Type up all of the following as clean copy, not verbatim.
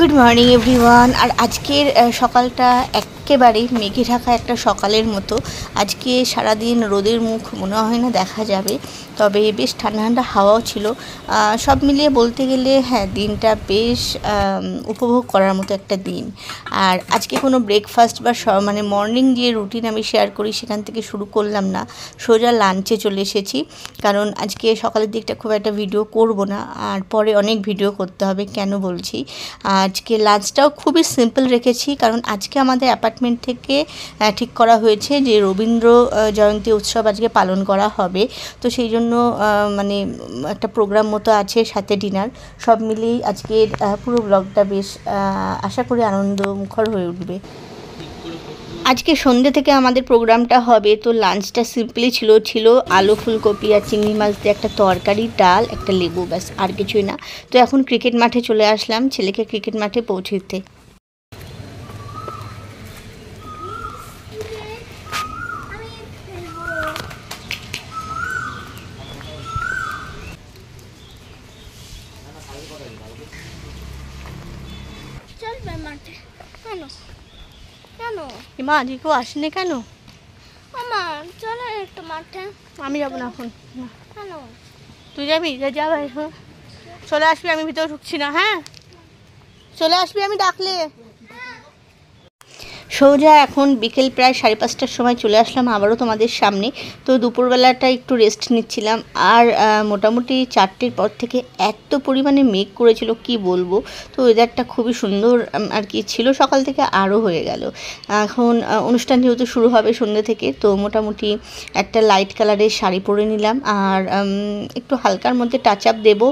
Good morning everyone. আর আজকের সকালটা একেবারেই মেঘে ঢাকা একটা সকালের মতো। আজকে সারাদিন রোদের মুখ মনে হয় না দেখা যাবে, তবে বেশ ঠান্ডা ঠান্ডা হাওয়াও ছিল। সব মিলিয়ে বলতে গেলে হ্যাঁ, দিনটা বেশ উপভোগ করার মতো একটা দিন। আর আজকে কোনো ব্রেকফাস্ট বা মানে মর্নিং যে রুটিন আমি শেয়ার করি সেখান থেকে শুরু করলাম না, সোজা লাঞ্চে চলে এসেছি। কারণ আজকে সকালের দিকটা খুব একটা ভিডিও করব না, আর পরে অনেক ভিডিও করতে হবে। কেন বলছি, আজকে লাঞ্চটাও খুবই সিম্পল রেখেছি, কারণ আজকে আমাদের অ্যাপার্টমেন্ট থেকে ঠিক করা হয়েছে যে রবীন্দ্র জয়ন্তী উৎসব আজকে পালন করা হবে। তো সেই জন্য মানে একটা প্রোগ্রাম মতো আছে, সাথে ডিনার। সব মিলিয়েই আজকের পুরো ব্লগটা বেশ আশা করি আনন্দমুখর হয়ে উঠবে। আজকে সন্ধ্যে থেকে আমাদের প্রোগ্রামটা হবে। তো লাঞ্চটা সিম্পলি ছিল আলু ফুলকপি আর চিংড়ি মাছ দিয়ে একটা তরকারি, ডাল, একটা লেবু, ব্যাস, আর কিছুই না। তো এখন ক্রিকেট মাঠে চলে আসলাম ছেলেকে ক্রিকেট মাঠে পৌঁছে দিতে। মা আজকে কেউ আসেনি কেন? চলো একটু মাঠে। আমি যাবো না এখন। কেন? তুই যাবি? যাবে, চলে আসবি, আমি ভিতরে ঢুকছি না। হ্যাঁ, চলে আসবি আমি ডাকলে। সোজা এখন বিকেল প্রায় 5:30টার সময় চলে আসলাম আবারও তোমাদের সামনে। তো দুপুরবেলাটা একটু রেস্ট নিচ্ছিলাম। আর মোটামুটি 4টের পর থেকে এত পরিমাণে মেঘ করেছিল কি বলবো। তো ওয়েদারটা খুবই সুন্দর আর কি ছিল, সকাল থেকে আরও হয়ে গেল। এখন অনুষ্ঠান যেহেতু শুরু হবে সন্ধ্যে থেকে, তো মোটামুটি একটা লাইট কালারের শাড়ি পরে নিলাম, আর একটু হালকার মধ্যে টাচ আপ দেবো,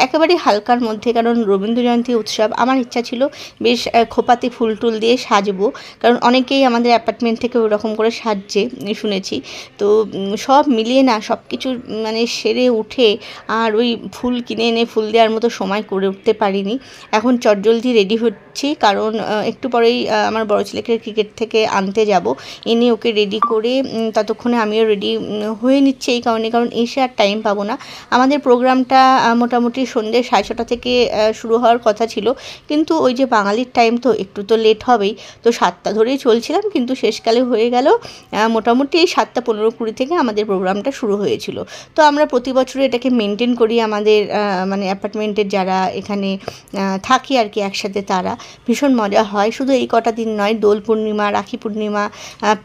একেবারেই হালকার মধ্যে, কারণ রবীন্দ্র জয়ন্তী উৎসব। আমার ইচ্ছা ছিল বেশ খোপাতে ফুল টুল দিয়ে সাজবো, কারণ অনেকেই আমাদের অ্যাপার্টমেন্ট থেকে ওরকম করে সাজছে শুনেছি। তো সব মিলিয়ে না, সব কিছু মানে সেরে উঠে আর ওই ফুল কিনে এনে ফুল দেওয়ার মতো সময় করে উঠতে পারিনি। এখন চটজলদি রেডি হচ্ছি, কারণ একটু পরেই আমার বড় ছেলেকে ক্রিকেট থেকে আনতে যাব। এনে ওকে রেডি করে ততক্ষণে আমিও রেডি হয়ে নিচ্ছি, এই কারণে, কারণ এসে আর টাইম পাবো না। আমাদের প্রোগ্রামটা মোটামুটি সন্ধ্যে 6:30 থেকে শুরু হওয়ার কথা ছিল, কিন্তু ওই যে বাঙালির টাইম তো একটু তো লেট হবেই। তো 7টা ধরেই চলছিলাম, কিন্তু শেষকালে হয়ে গেল মোটামুটি 7:15-20 থেকে আমাদের প্রোগ্রামটা শুরু হয়েছিল। তো আমরা প্রতি বছরই এটাকে মেনটেন করি, আমাদের মানে অ্যাপার্টমেন্টের যারা এখানে থাকি আর কি একসাথে, তারা ভীষণ মজা হয়। শুধু এই কটা দিন নয়, দোল পূর্ণিমা, রাখি পূর্ণিমা,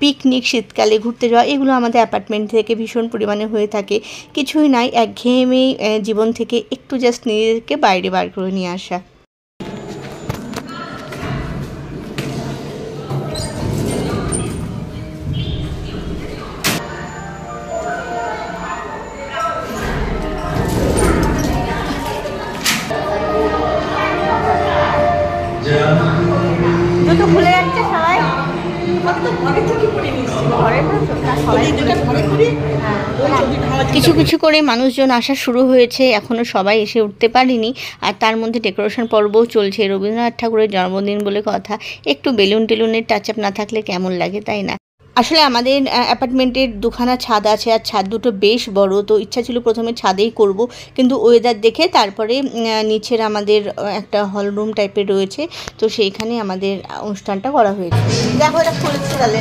পিকনিক, শীতকালে ঘুরতে যাওয়া, এগুলো আমাদের অ্যাপার্টমেন্ট থেকে ভীষণ পরিমাণে হয়ে থাকে। কিছুই নাই, একঘেয়েমি জীবন থেকে একটু জাস্ট নিজেদেরকে বাইরে বার করে নিয়ে আসা। দুটো খুলে যাচ্ছে সবাই, কিছু কিছু করে মানুষজন আসা শুরু হয়েছে, এখনও সবাই এসে উঠতে পারেনি। আর তার মধ্যে ডেকোরেশন পর্বও চলছে। রবীন্দ্রনাথ ঠাকুরের জন্মদিন বলে কথা, একটু বেলুন টেলুনের টাচ আপ না থাকলে কেমন লাগে, তাই না? আসলে আমাদের অ্যাপার্টমেন্টের দুখানা ছাদ আছে, আর ছাদ দুটো বেশ বড়। তো ইচ্ছা ছিল প্রথমে ছাদেই করব, কিন্তু ওয়েদার দেখে তারপরে নিচের আমাদের একটা হল রুম টাইপের রয়েছে, তো সেইখানে আমাদের অনুষ্ঠানটা করা হয়েছে। দেখো এটা খুলছে তাহলে।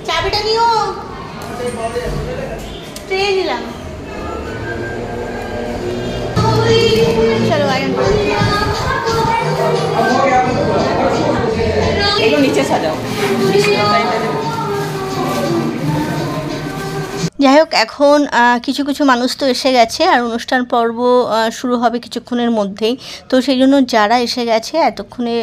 চাবিটা নিও, ট্রে দিলাম। চলো এগুলো নিচে সাজাও। যাই হোক, এখন কিছু কিছু মানুষ তো এসে গেছে, আর অনুষ্ঠান পর্ব শুরু হবে কিছুক্ষণের মধ্যেই। তো সেই জন্য যারা এসে গেছে এতক্ষণে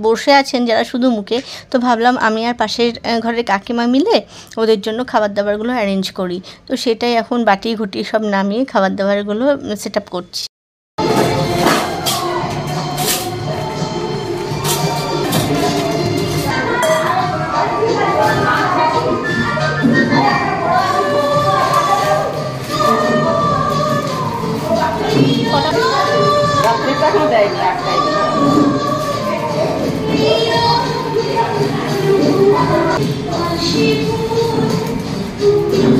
বসে আছেন যারা শুধু মুখে, তো ভাবলাম আমি আর পাশের ঘরের কাকিমা মিলে ওদের জন্য খাবার দাবারগুলো অ্যারেঞ্জ করি। তো সেটাই এখন বাটি ঘুটি সব নামিয়ে খাবার দাবারগুলো সেট আপ করছি।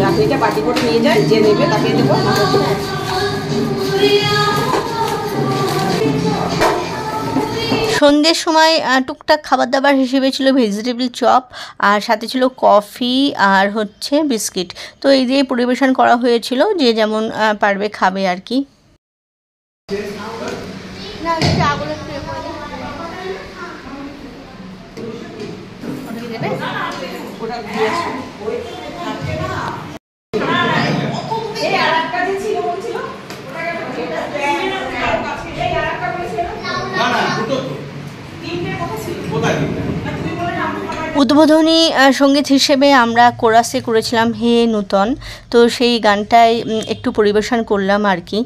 চাটনিটা বাটি করে নিয়ে যায়, যে নেবে তাকে দেবো। সন্ধ্যের সময় টুকটাক খাবার দাবার হিসেবে ছিল ভেজিটেবল চপ, আর সাথে ছিল কফি আর হচ্ছে বিস্কিট। তো এই দিয়ে পরিবেশন করা হয়েছিল, যে যেমন পারবে খাবে আর কি। উদ্বোধনী সঙ্গীত হিসেবে আমরা কোরাসে করেছিলাম হে নূতন, তো সেই গানটাই একটু পরিবেশন করলাম আর কি।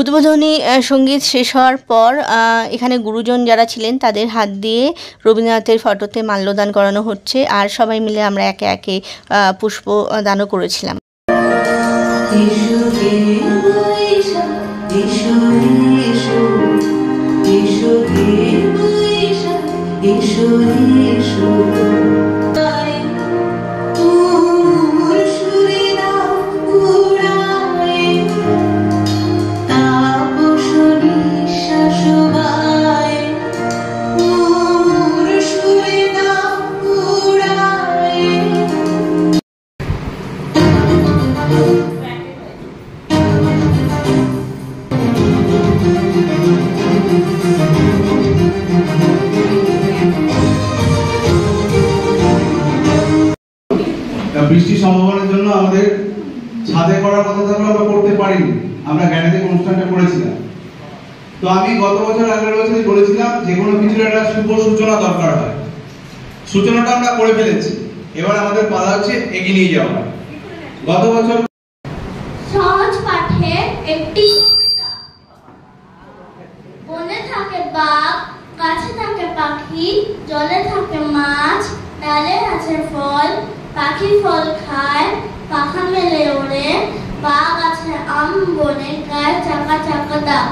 উদ্বোধনী সঙ্গীত শেষ হওয়ার পর এখানে গুরুজন যারা ছিলেন তাদের হাত দিয়ে রবীন্দ্রনাথের ফটোতে মাল্যদান করানো হচ্ছে, আর সবাই মিলে আমরা একে একে পুষ্প দানও করেছিলাম। বৃষ্টির সম্ভাবনার জন্য আমাদের ছাদে করার কথা থাকলে আমরা করতে পারিনি, আমরা জ্ঞানেদিক অনুষ্ঠানটা করেছিলাম। তো আমি গত বছর আগের বছরই বলেছিলাম যে কোনো কিছুর একটা শুভ সূচনা দরকার হয়, সূচনাটা আমরা করে ফেলেছি, এবার আমাদের পালা হচ্ছে এগিয়ে নিয়ে যাওয়া। গত বছর সহজ পাঠে একটি কবিতা। বনে থাকে বাঘ, গাছে থাকে পাখি, জলে থাকে মাছ, ডালে আছে ফল, পাখি ফল খায়, পাখা মেলে ওড়ে, বাঘ আছে আম বনে, গায়ে চাকা চাকা দাগ।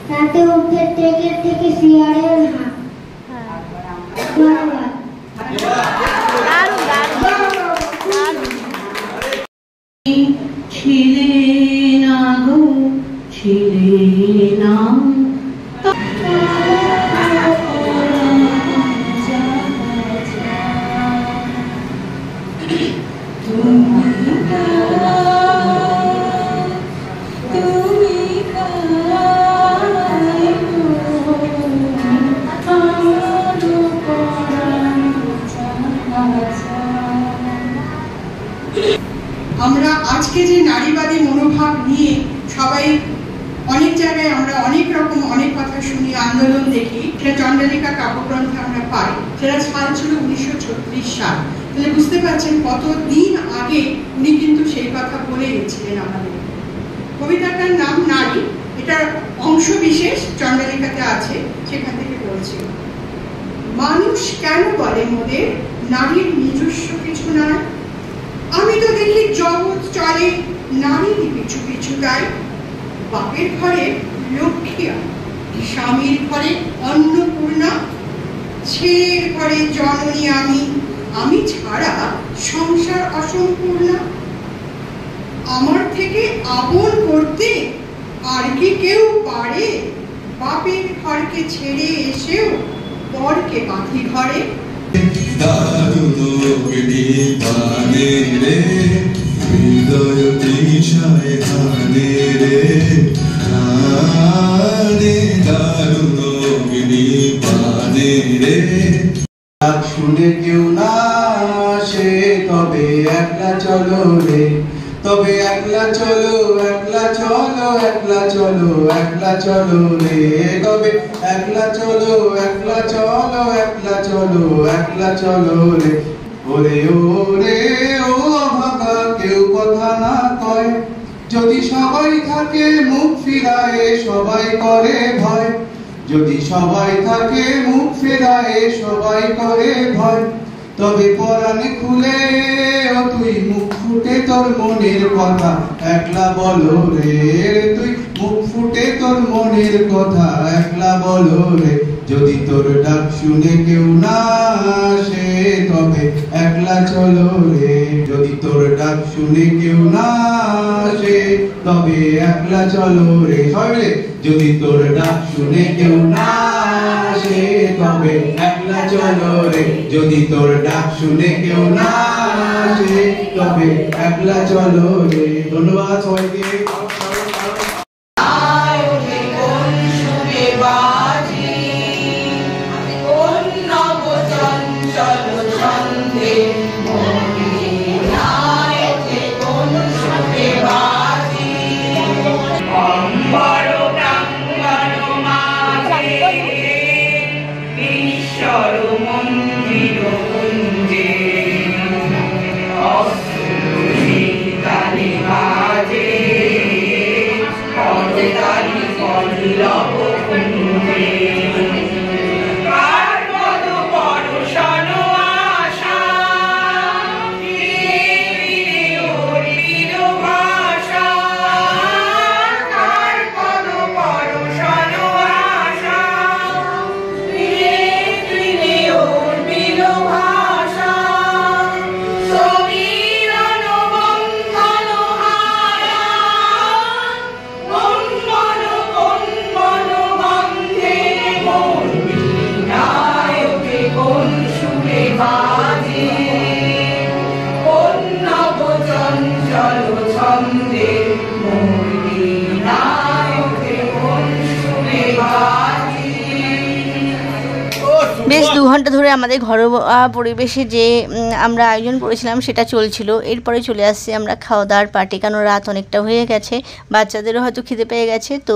রাতে উঠে থেকে থেকে শিয়ারের ছিলে না গো ছিলে না আমরা আজকে যে নারীবাদী মনোভাব নিয়ে সবাই অনেক জায়গায় আমরা অনেক রকম অনেক কথা শুনি, আন্দোলন দেখি, সেটা চণ্ডালিকা কাব্যগ্রন্থে আমরা পাই। সেটা সাল ছিল 1936 সাল। তাহলে বুঝতে পারছেন কত দিন আগে উনি কিন্তু সেই কথা বলে গেছিলেন আমাদের। কবিতাটার নাম নারী। একটা অংশ বিশেষ চন্দ্রলেখাতে আছে, সেখান থেকে বলছি। মানুষ কেন বলে মোদের নারীর নিজস্ব কিছু নাই? আমি তো দেখি জগৎ চলে নারীর পিছু পিছু গায়। বাপের ঘরে লক্ষ্মীয়া, স্বামীর ঘরে অন্নপূর্ণা, ছেলের ঘরে জননী আমি ছাড়া সংসার অসম্পূর্ণ। আমার থেকে আপন করতে আর কি কেউ পারে? বাপের ঘরকে ছেড়ে এসেও পরকে বাঁধি ঘরে। শুনে কেউ না আসে তবে একলা চলো রে, তবে একলা চলো, একলা চলো, একলা চলো, একলা চলো রে, তবে একলা চলো, একলা চলো, একলা চলো, একলা চলো রে। ওরে ওরে ও ভাগা কেউ কথা না কয়, যদি সবাই থাকে মুখ ফিরায় সবাই করে ভয়, যদি সবাই থাকে মুখ ফেরায় সবাই করে ভয়, তবে পরাণে খুলে ও তুই মুখ ফুটে তোর মনের কথা একলা বলো রে, তুই মুখ ফুটে তোর মনের কথা একলা বলো রে। যদি তোর ডাক শুনে কেউ না আসে তবে একলা চলো রে, যদি তোর ডাক শুনে কেউ না আসে তবে একলা চলো রে। সবাই যদি তোর ডাক শুনে কেউ না আসে তবে একলা চলো রে, যদি তোর ডাক শুনে কেউ না আসে তবে একলা চলো রে। ধন্যবাদ সবাইকে। বেশ 2 ঘন্টা ধরে আমাদের ঘরোয়া পরিবেশে যে আমরা আয়োজন করেছিলাম সেটা চলছিল। এরপরে চলে আসছি আমরা খাওয়া দাওয়ার পার্টি, কারণ রাত অনেকটা হয়ে গেছে, বাচ্চাদেরও হয়তো খিদে পেয়ে গেছে। তো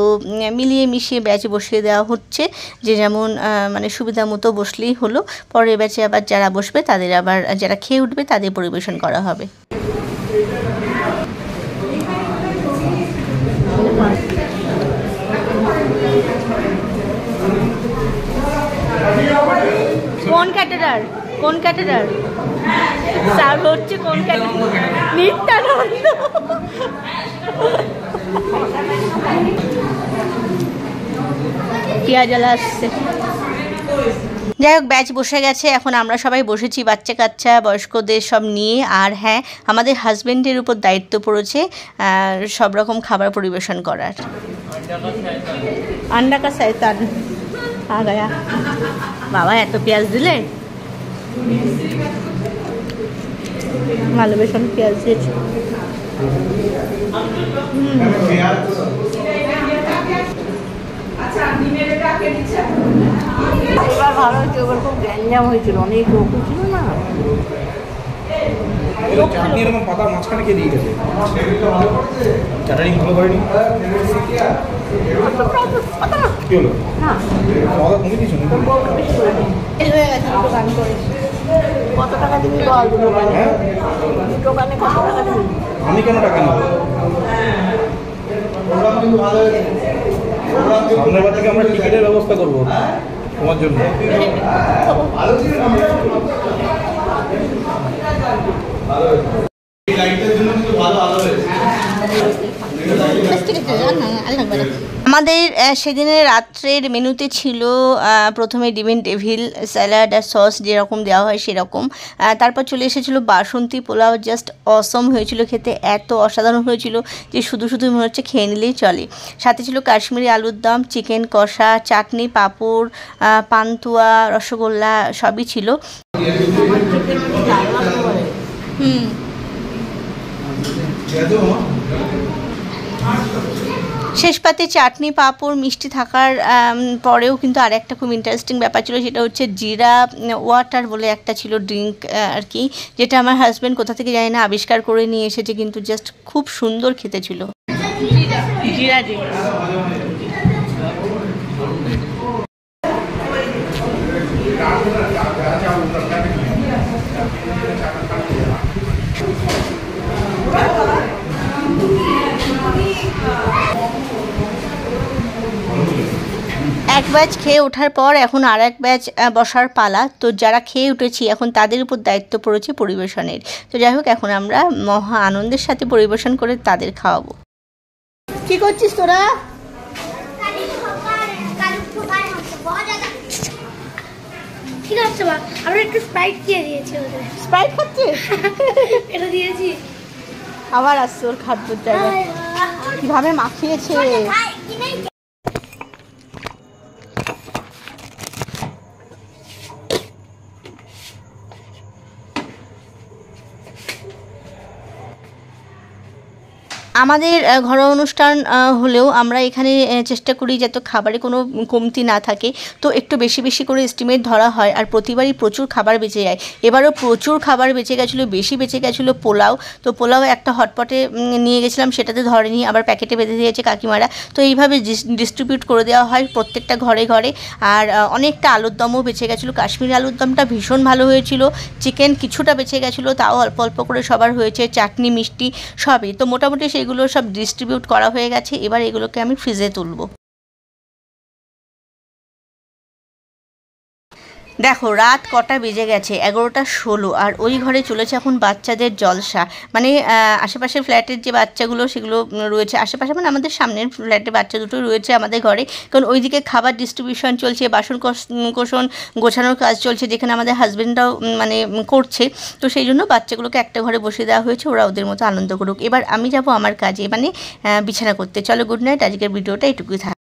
মিলিয়ে মিশিয়ে ব্যাচ বসিয়ে দেওয়া হচ্ছে, যে যেমন মানে সুবিধা মতো বসলেই হলো। পরের ব্যাচে আবার যারা বসবে তাদের আবার যারা খেয়ে উঠবে তাদের পরিবেশন করা হবে। কোন ক্যাটারার, কোন ক্যাটারার সার্ভ হচ্ছে, কোন ক্যাটারার? নিত্যানন্দ। পেঁয়াজালা আসছে। যাই হোক, ব্যাচ বসে গেছে, এখন আমরা সবাই বসেছি বাচ্চা কাচ্চা বয়স্কদের সব নিয়ে। আর হ্যাঁ, আমাদের হাজবেন্ডের উপর দায়িত্ব পড়েছে সব রকম খাবার পরিবেশন করার। আন্ডা কা শয়তান আ গয়া। বাবা এত পেঁয়াজ দিলে? ভালোবেসে আমি পেঁয়াজ দিয়েছি। এবার ভালো হয়েছে, এবার খুব গ্যাঞ্জাম হয়েছিল, অনেক লোক ছিল না। চাটনি এরকম পাতা মাঝখানে কে দিয়ে গেছে? চাটানি ভালো করেনি? কি হলো? খাওয়া কমে দিয়েছো? কত টাকা দিবি বল? দোকানে কত টাকা দিবি? আমি কেন টাকা নেবো? সামনের বার থেকে আমরা টিকিটের ব্যবস্থা করবো তোমার জন্য। আমাদের সেদিনের রাত্রের মেনুতে ছিল প্রথমে ডিমের ডেভিল স্যালাড আর সস যেরকম দেওয়া হয় সেরকম, তারপর চলে এসেছিলো বাসন্তী পোলাও। জাস্ট অসম হয়েছিল খেতে, এত অসাধারণ হয়েছিল যে শুধু শুধু মনে হচ্ছে খেয়ে নিলেই চলে। সাথে ছিল কাশ্মীরি আলুর দম, চিকেন কষা, চাটনি, পাঁপড়, পান্তুয়া, রসগোল্লা সবই ছিল। শেষ পাতে চাটনি, পাঁপড়, মিষ্টি থাকার পরেও কিন্তু আর একটা খুব ইন্টারেস্টিং ব্যাপার ছিল, সেটা হচ্ছে জিরা ওয়াটার বলে একটা ছিল ড্রিঙ্ক আর কি, যেটা আমার হাজব্যান্ড কোথা থেকে জানি না আবিষ্কার করে নিয়ে এসেছে, কিন্তু জাস্ট খুব সুন্দর খেতে ছিল। জিরা ড্রিঙ্ক। এক ব্যাচ খেয়ে ওঠার পর এখন আর এক ব্যাচ বসার পালা। তো যারা খেয়ে উঠেছি এখন তাদের উপর দায়িত্ব পড়েছে পরিবেশনের। তো যাই হোক, এখন আমরা মহা আনন্দের সাথে পরিবেশন করে তাদের খাওয়াবো। কি করছিস তোরা? ঠিক আছে মা, আমরা একটু স্প্রাইট দিয়ে দিয়েছি ওদের। স্প্রাইট খাচ্ছিস? এটা দিয়েছি। আবার আসছে ওর খাদ্যর জায়গায়, কিভাবে মাখিয়েছে। আমাদের ঘরোয়া অনুষ্ঠান হলেও আমরা এখানে চেষ্টা করি যাতে খাবারে কোনো কমতি না থাকে, তো একটু বেশি বেশি করে এস্টিমেট ধরা হয়। আর প্রতিবারই প্রচুর খাবার বেঁচে যায়, এবারও প্রচুর খাবার বেঁচে গেছিলো, বেশি বেঁচে গেছিলো পোলাও। তো পোলাও একটা হটপটে নিয়ে গেছিলাম, সেটাতে ধরেনি, আবার প্যাকেটে বেঁধে দিয়েছে কাকিমারা। তো এইভাবে ডিস্ট্রিবিউট করে দেওয়া হয় প্রত্যেকটা ঘরে ঘরে। আর অনেকটা আলুর দমও বেঁচে গেছিলো, কাশ্মীরি আলুর দমটা ভীষণ ভালো হয়েছিল। চিকেন কিছুটা বেঁচে গেছিলো, তাও অল্প অল্প করে সবার হয়েছে, চাটনি, মিষ্টি সবই। তো মোটামুটি সেগুলো সব ডিস্ট্রিবিউট করা হয়ে গেছে, এবার এগুলোকে আমি ফ্রিজে তুলব। দেখো রাত কটা বেজে গেছে, 11:16, আর ওই ঘরে চলেছে এখন বাচ্চাদের জলসা। মানে আশেপাশের ফ্ল্যাটের যে বাচ্চাগুলো সেগুলো রয়েছে, আশেপাশে মানে আমাদের সামনের ফ্ল্যাটের বাচ্চা দুটো রয়েছে আমাদের ঘরে, কারণ ওইদিকে খাবার ডিস্ট্রিবিউশন চলছে, বাসন কোসন গোছানোর কাজ চলছে, যেখানে আমাদের হাজব্যান্ডরাও মানে করছে। তো সেই জন্য বাচ্চাগুলোকে একটা ঘরে বসিয়ে দেওয়া হয়েছে, ওরা ওদের মতো আনন্দ করুক। এবার আমি যাব আমার কাজে, মানে বিছানা করতে। চলো, গুড নাইট, আজকের ভিডিওটা এটুকুই থাক।